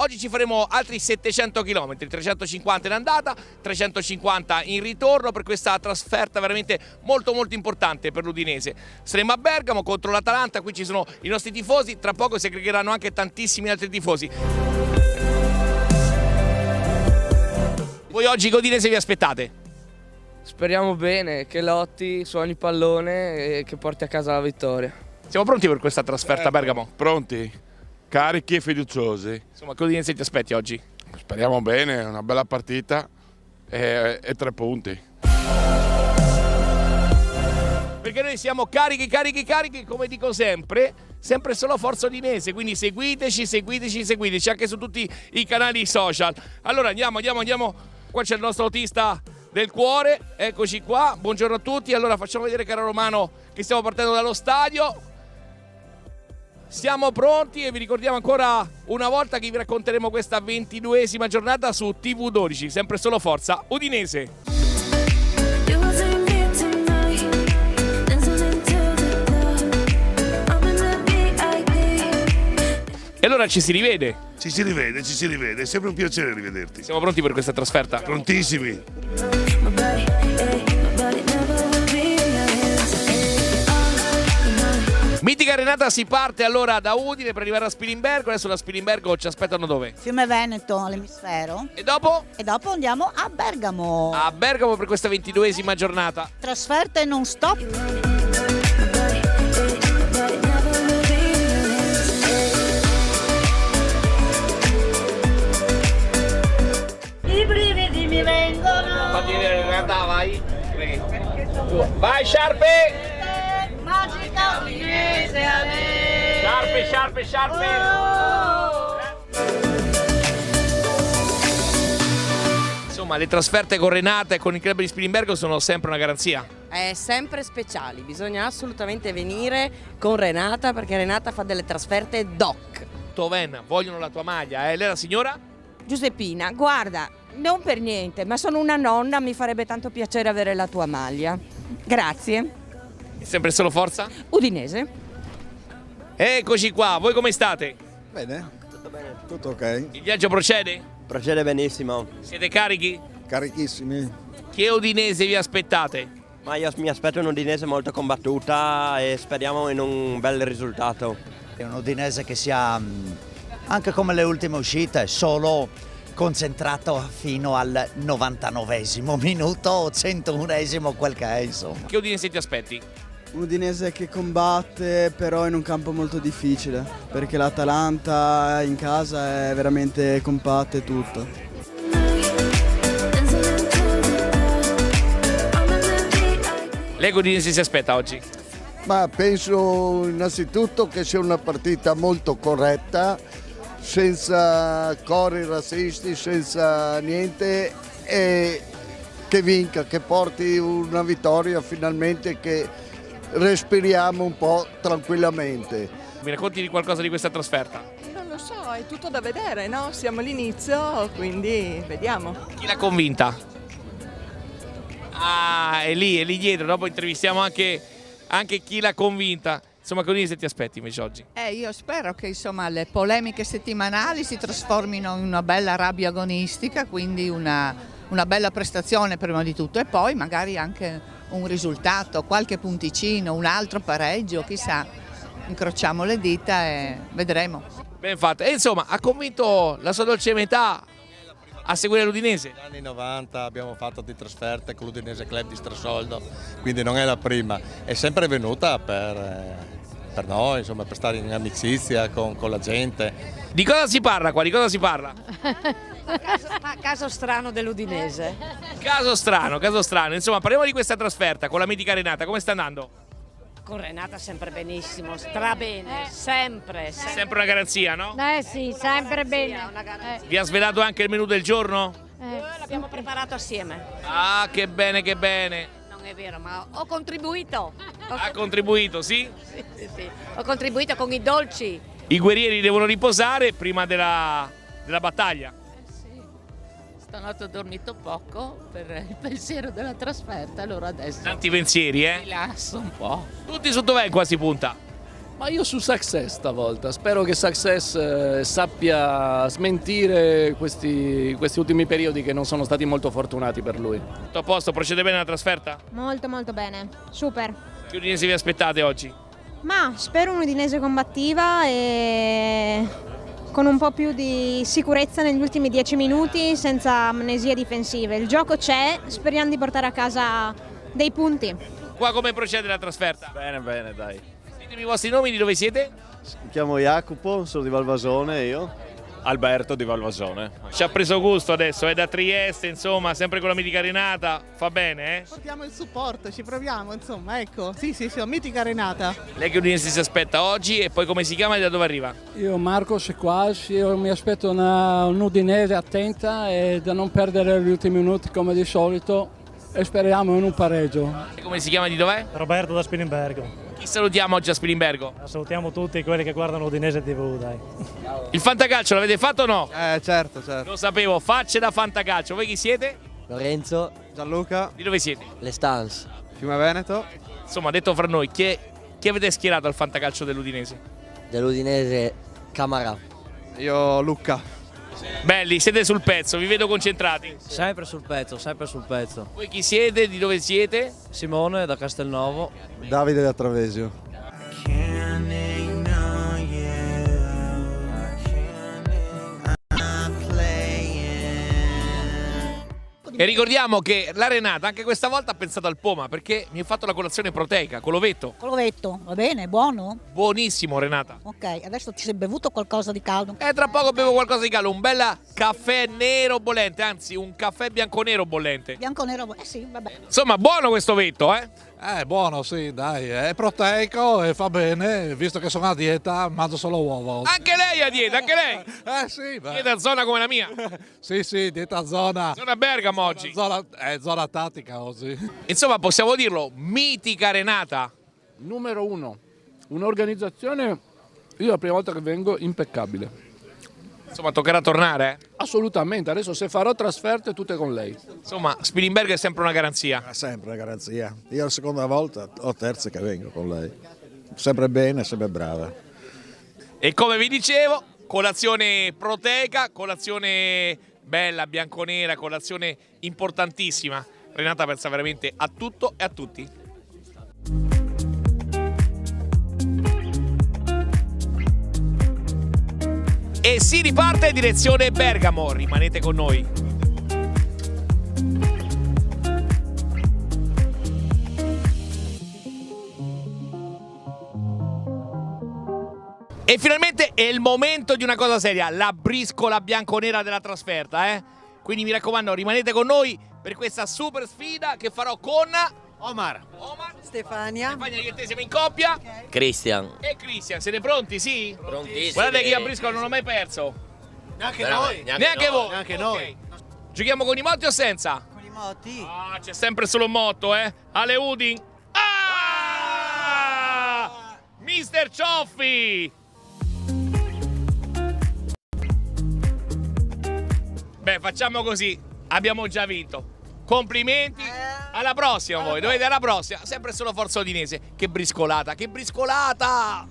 Oggi ci faremo altri 700 km, 350 in andata, 350 in ritorno per questa trasferta veramente molto importante per l'Udinese. Saremo a Bergamo contro l'Atalanta, qui ci sono i nostri tifosi, tra poco si aggregheranno anche tantissimi altri tifosi. Voi oggi che Udinese vi aspettate? Speriamo bene, che lotti, suoni il pallone e che porti a casa la vittoria. Siamo pronti per questa trasferta a Bergamo? Pronti, carichi e fiduciosi. Insomma, che Udinese ti aspetti oggi? Speriamo bene, una bella partita e 3 punti. Perché noi siamo carichi, come dico sempre solo Forza Udinese, quindi seguiteci anche su tutti i canali social. Allora andiamo, qua c'è il nostro autista del cuore, eccoci qua, buongiorno a tutti. Allora facciamo vedere, caro Romano, che stiamo partendo dallo stadio. Siamo pronti e vi ricordiamo ancora una volta che vi racconteremo questa 22esima giornata su TV12, sempre solo Forza Udinese. E allora ci si rivede. Ci si rivede, è sempre un piacere rivederti. Siamo pronti per questa trasferta? Prontissimi. Mitica Renata, si parte allora da Udine per arrivare a Spilimbergo. Adesso da Spilimbergo ci aspettano dove? Fiume Veneto, all'emisfero. E dopo? E dopo andiamo a Bergamo. A Bergamo per questa 22esima giornata. Trasferte non stop. I brividi mi vengono. Fatti vedere Renata, vai. Vai Sciarpe! Magica Udinese a me. Sciarpe! Insomma, le trasferte con Renata e con il club di Spilimbergo sono sempre una garanzia. Sempre speciali, bisogna assolutamente venire con Renata perché Renata fa delle trasferte doc. Toven, vogliono la tua maglia, Lei è la signora? Giuseppina, guarda, non per niente, ma sono una nonna, mi farebbe tanto piacere avere la tua maglia. Grazie. È sempre solo Forza? Udinese. Eccoci qua, voi come state? Bene, tutto ok. Il viaggio procede? Procede benissimo, Siete carichi? Carichissimi. Che Udinese vi aspettate? ma io mi aspetto un'Udinese molto combattuta e speriamo in un bel risultato. È un Udinese che sia, anche come le ultime uscite, solo concentrato fino al 99esimo minuto o 101esimo, quel che è, insomma. Che Udinese ti aspetti? Un Udinese che combatte però in un campo molto difficile, perché l'Atalanta in casa è veramente compatta e tutto. Lei che Udinese si aspetta oggi? Ma penso innanzitutto che sia una partita molto corretta, senza cori razzisti, senza niente, e che vinca, che porti una vittoria finalmente, che respiriamo un po' tranquillamente. Mi racconti di qualcosa di questa trasferta? Non lo so, è tutto da vedere, no? Siamo all'inizio, quindi vediamo. Chi l'ha convinta? Ah, è lì dietro, dopo intervistiamo anche chi l'ha convinta. Insomma, che Udinese ti aspetti invece oggi? Io spero che insomma le polemiche settimanali si trasformino in una bella rabbia agonistica, quindi una bella prestazione prima di tutto e poi magari anche un risultato, qualche punticino, un altro pareggio, chissà, incrociamo le dita e vedremo. Ben fatto. E insomma, ha convinto la sua dolce metà a seguire l'Udinese? Negli anni 90 abbiamo fatto di trasferte con l'Udinese Club di Strassoldo, quindi non è la prima. È sempre venuta per noi, insomma, per stare in amicizia con la gente. Di cosa si parla qua? Di cosa si parla? Caso strano dell'Udinese. Caso strano. Insomma, parliamo di questa trasferta con la mitica Renata. Come sta andando? Con Renata sempre benissimo, strabene, sempre. Sempre una garanzia, no? Sì, sempre bene. Vi ha svelato anche il menù del giorno? L'abbiamo preparato assieme. Ah, che bene. Non è vero, ma ho contribuito. Ha contribuito, sì? Sì. Ho contribuito con i dolci. I guerrieri devono riposare prima della battaglia. Stanotte ho dormito poco per il pensiero della trasferta, allora adesso Tanti pensieri, rilasso un po'. Tutti su dov'è qua si punta? Ma io su Success stavolta, spero che Success sappia smentire questi ultimi periodi che non sono stati molto fortunati per lui. Tutto a posto, procede bene la trasferta? Molto molto bene, super. Che Udinese vi aspettate oggi? Ma spero un'Udinese combattiva e con un po' più di sicurezza negli ultimi 10 minuti, senza amnesie difensive. Il gioco c'è, speriamo di portare a casa dei punti. Qua come procede la trasferta? Bene, dai. Ditemi i vostri nomi, di dove siete? Mi chiamo Jacopo, sono di Valvasone io. Alberto di Valvasone. Ci ha preso gusto adesso, è da Trieste, insomma, sempre con la mitica Renata, fa bene, eh? Portiamo il supporto, ci proviamo, insomma, ecco. Sì, mitica Renata. Lei che Udinese si aspetta oggi e poi come si chiama e da dove arriva? Io Marco Sequas, io mi aspetto un'Udinese attenta e da non perdere gli ultimi minuti come di solito e speriamo in un pareggio. E come si chiama, di dov'è? Roberto da Spilimbergo. Chi salutiamo oggi a Spilimbergo? Salutiamo tutti quelli che guardano Udinese TV, dai. Il fantacalcio l'avete fatto o no? Certo. Lo sapevo, facce da fantacalcio. Voi chi siete? Lorenzo. Gianluca. Di dove siete? Le Stans. Fiume Veneto. Insomma, detto fra noi, chi avete schierato al fantacalcio dell'Udinese? Dell'Udinese Camarà. Io Lucca. Belli, siete sul pezzo, vi vedo concentrati. Sempre sul pezzo. Voi chi siete? Di dove siete? Simone da Castelnuovo. Davide da Travesio. E ricordiamo che la Renata anche questa volta ha pensato al Poma perché mi ha fatto la colazione proteica con l'ovetto. Con l'ovetto, va bene, buono? Buonissimo, Renata. Ok, adesso ti sei bevuto qualcosa di caldo? Tra poco bevo qualcosa di caldo, un bel caffè nero bollente, anzi un caffè bianco-nero bollente. Bianco-nero, sì, vabbè. Insomma, buono questo ovetto, eh? Buono, sì, dai, è proteico e fa bene, visto che sono a dieta, mangio solo uova. Anche lei a dieta, anche lei? Sì, beh. Dieta zona come la mia. Sì, dieta zona. Zona Bergamo oggi. Zona tattica oggi. Insomma, possiamo dirlo, mitica Renata. Numero 1, un'organizzazione, io la prima volta che vengo, impeccabile. Insomma, toccherà tornare, eh? Assolutamente, adesso se farò trasferte tutte con lei. Insomma, Spilimbergo è sempre una garanzia. Sempre una garanzia. Io la seconda volta o terza che vengo con lei. Sempre bene, sempre brava. E come vi dicevo, colazione proteica, colazione bella, bianconera, colazione importantissima. Renata pensa veramente a tutto e a tutti. E si riparte in direzione Bergamo, rimanete con noi. E finalmente è il momento di una cosa seria, la briscola bianconera della trasferta, eh? Quindi mi raccomando, rimanete con noi per questa super sfida che farò con Omar. Stefania. Io e te siamo in coppia. Cristian. E Cristian, siete pronti? Sì? Prontissimi. Guardate che io a briscola non l'ho mai perso. Neanche noi. Neanche voi. Neanche noi. Giochiamo con i motti o senza? Con i motti. Ah, c'è sempre solo un motto, eh? Ale Udin. Mister Cioffi. Beh, facciamo così. Abbiamo già vinto. Complimenti. Alla prossima voi. Dovete alla prossima. Sempre solo Forza Udinese. Che briscolata, che briscolata!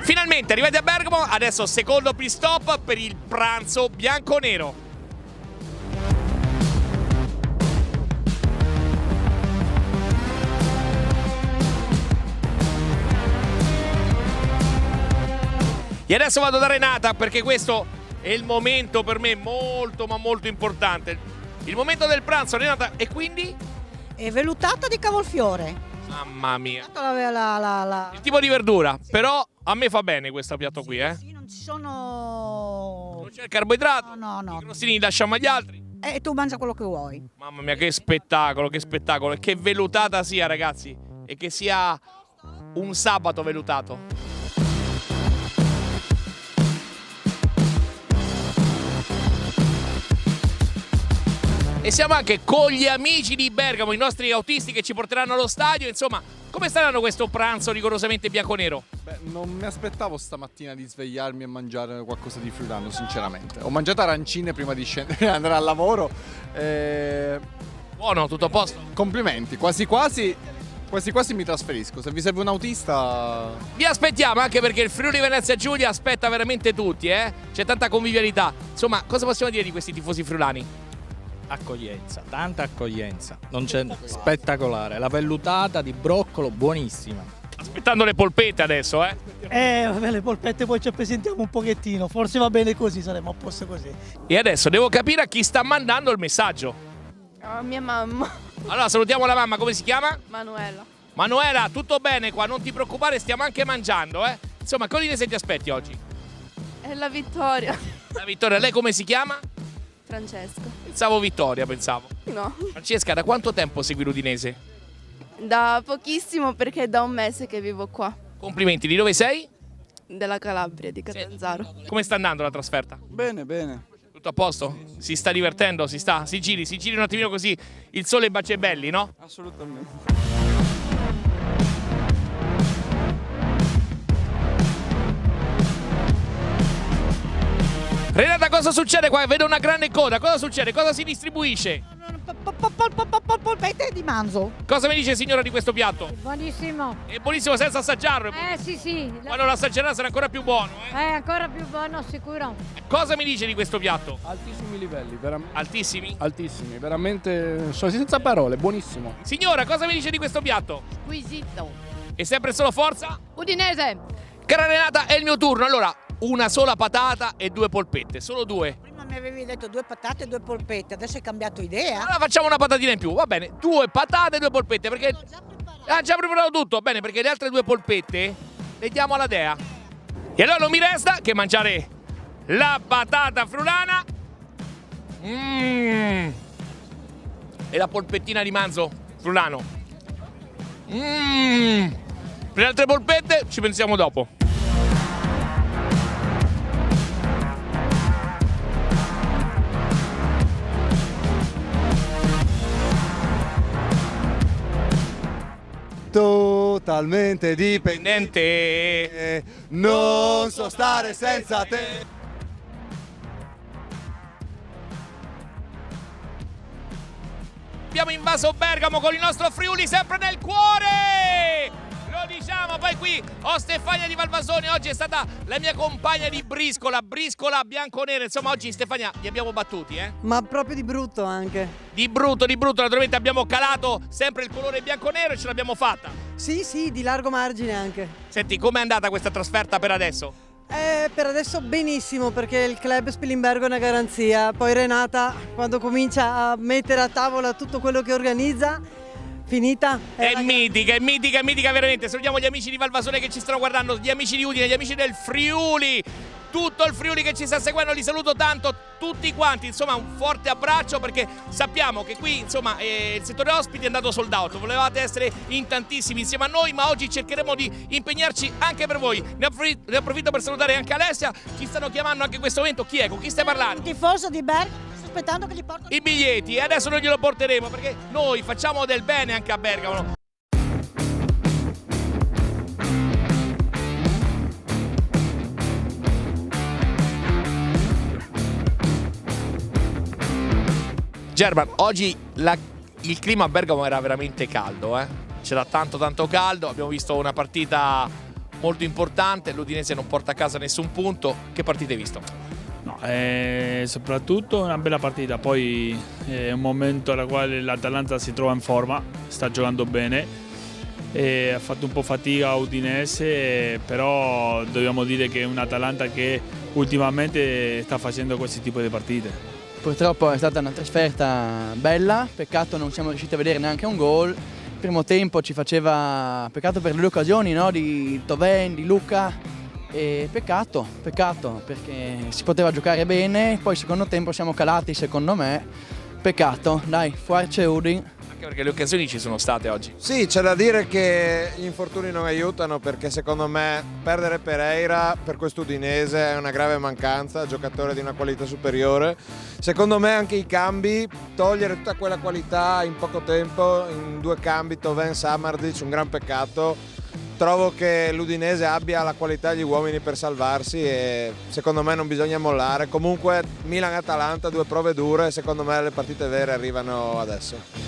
Finalmente arrivati a Bergamo, adesso secondo pit stop per il pranzo bianco-nero. E adesso vado da Renata perché questo è il momento per me molto ma molto importante. Il momento del pranzo, Renata, e quindi? E vellutata di cavolfiore. Mamma mia. La... Il tipo di verdura, però a me fa bene questo piatto qui, eh? Sì, non ci sono... Non c'è il carboidrato, No. i crostini li lasciamo agli altri. E tu mangia quello che vuoi. Mamma mia, che spettacolo, che spettacolo. E che vellutata sia, ragazzi. E che sia un sabato vellutato. E siamo anche con gli amici di Bergamo, i nostri autisti che ci porteranno allo stadio. Insomma, come staranno questo pranzo rigorosamente bianconero? Beh, non mi aspettavo stamattina di svegliarmi e mangiare qualcosa di friulano, sinceramente. Ho mangiato arancine prima di scendere e andare al lavoro. Buono, tutto a posto? Complimenti, quasi quasi mi trasferisco. Se vi serve un autista... Vi aspettiamo, anche perché il Friuli Venezia Giulia aspetta veramente tutti, C'è tanta convivialità. Insomma, cosa possiamo dire di questi tifosi friulani? Accoglienza, tanta accoglienza, non c'è spettacolare, la vellutata di broccolo buonissima. Aspettando le polpette adesso, Vabbè, le polpette poi ci appesentiamo un pochettino, forse va bene così, saremo a posto così. E adesso devo capire a chi sta mandando il messaggio. Mia mamma. Allora salutiamo la mamma, come si chiama? Manuela. Manuela, tutto bene qua, non ti preoccupare, stiamo anche mangiando, Insomma, che Udinese ti aspetti oggi? È la vittoria. La vittoria, lei come si chiama? Francesco. Pensavo Vittoria, pensavo. No. Francesca, da quanto tempo segui l'Udinese? Da pochissimo perché è da un mese che vivo qua. Complimenti, di dove sei? Della Calabria, di Catanzaro. Come sta andando la trasferta? Bene, bene. Tutto a posto? Si sta divertendo? Si giri un attimino così il sole bacia i belli, no? Assolutamente. Renata, cosa succede qua? Vedo una grande coda, cosa succede? Cosa si distribuisce? Polpette di manzo. Cosa mi dice signora di questo piatto? Buonissimo. È buonissimo senza assaggiarlo. Sì. Quando lo assaggerà sarà ancora più buono. È ancora più buono, sicuro. Cosa mi dice di questo piatto? Altissimi livelli, veramente. Altissimi? Altissimi, veramente sono senza parole, buonissimo. Signora, cosa mi dice di questo piatto? Squisito. E sempre solo forza? Udinese. Cara Renata, è il mio turno. Allora, una sola patata e 2 polpette, solo 2. Prima mi avevi detto 2 patate e 2 polpette, adesso hai cambiato idea. Allora facciamo una patatina in più, va bene. 2 patate e 2 polpette, perché... Ha già preparato tutto, bene, perché le altre 2 polpette le diamo alla Dea. E allora non mi resta che mangiare la patata friulana. E la polpettina di manzo friulano. Per le altre polpette ci pensiamo dopo. Totalmente dipendente, non so stare senza te. Abbiamo invaso Bergamo con il nostro Friuli sempre nel cuore! Lo diciamo, poi qui ho Stefania di Valvasone, oggi è stata la mia compagna di briscola bianco-nera, insomma oggi Stefania li abbiamo battuti, Ma proprio di brutto anche. Di brutto, naturalmente abbiamo calato sempre il colore bianco-nero e ce l'abbiamo fatta. Sì, di largo margine anche. Senti, com'è andata questa trasferta per adesso? Per adesso benissimo perché il club Spilimbergo è una garanzia, poi Renata quando comincia a mettere a tavola tutto quello che organizza, finita. È mitica veramente. Salutiamo gli amici di Valvasone che ci stanno guardando, gli amici di Udine, gli amici del Friuli, tutto il Friuli che ci sta seguendo, li saluto tanto, tutti quanti, insomma un forte abbraccio perché sappiamo che qui insomma il settore ospiti è andato sold out, volevate essere in tantissimi insieme a noi, ma oggi cercheremo di impegnarci anche per voi. Ne approfitto per salutare anche Alessia, ci stanno chiamando anche in questo momento, chi è? Con chi stai parlando? Un tifoso di Bergamo, sto aspettando che gli portano i biglietti e adesso noi glielo porteremo perché noi facciamo del bene anche a Bergamo. German, oggi il clima a Bergamo era veramente caldo, C'era tanto caldo, abbiamo visto una partita molto importante, l'Udinese non porta a casa nessun punto. Che partita hai visto? No, soprattutto una bella partita, poi è un momento nel quale l'Atalanta si trova in forma, sta giocando bene, ha fatto un po' fatica Udinese, però dobbiamo dire che è un Atalanta che ultimamente sta facendo questo tipo di partite. Purtroppo è stata una trasferta bella, peccato non siamo riusciti a vedere neanche un gol. Il primo tempo ci faceva peccato per le occasioni, no? Di Toven, di Luca, e peccato perché si poteva giocare bene, poi secondo tempo siamo calati secondo me, peccato, dai, forza Udin. Anche perché le occasioni ci sono state oggi. Sì, c'è da dire che gli infortuni non aiutano perché secondo me perdere Pereira per questo Udinese è una grave mancanza, giocatore di una qualità superiore. Secondo me anche i cambi, togliere tutta quella qualità in poco tempo, in 2 cambi, Toven, Samardzic, un gran peccato. Trovo che l'Udinese abbia la qualità e gli uomini per salvarsi e secondo me non bisogna mollare. Comunque Milan-Atalanta, 2 prove dure, secondo me le partite vere arrivano adesso.